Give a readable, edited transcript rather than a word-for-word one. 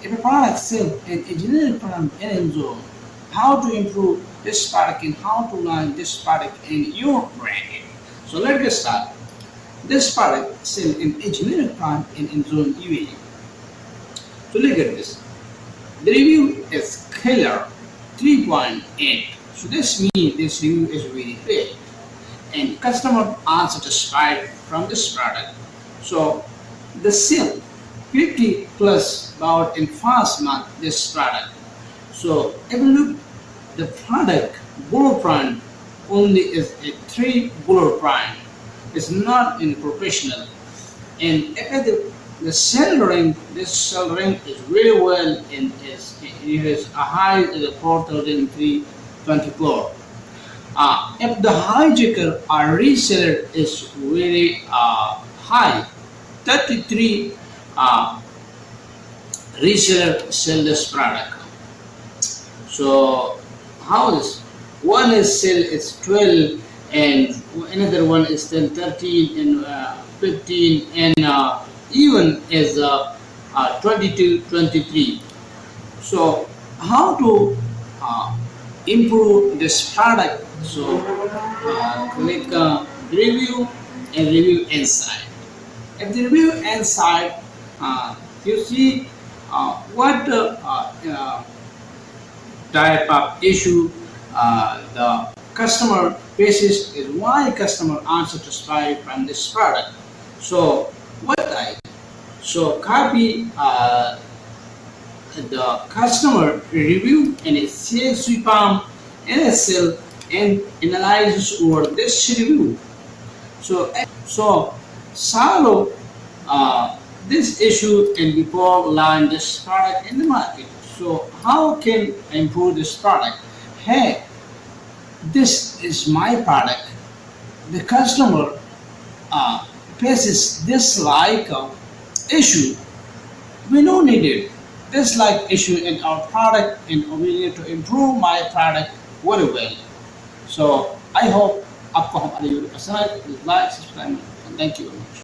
if a product sells a generic product in Amazon, how to improve this product and how to launch this product in your brand. So let's get started. This product sells a generic product in Amazon UAE. So look at this. The review is killer 3.8. So this means this review is very great and customer are satisfied from this product. So the sale 50 plus about in first month this product. So if you look the product blueprint only is a 3 blueprint. It's not in professional. And if the cell ring, this cell ring is really well and it is a high is a 4324. If the hijacker or reseller is very high, 33 reseller sell this product. So how this? One is sell is 12 and another one is still 13 and 15 and even is 22, 23. So how to improve this product? So click review and review inside. If the review inside, you see what type of issue the customer faces is why customer aren't satisfied from this product. So what I so copy the customer review and a sales reform and a sell and analysis over this review. So solve this issue and before launch this product in the market. So how can I improve this product? Hey, this is my product. The customer faces this like issue. We don't need it. This like issue in our product and we need to improve my product very well. So I hope आपको हमारी video पसंद आए, like subscribe, thank you very much.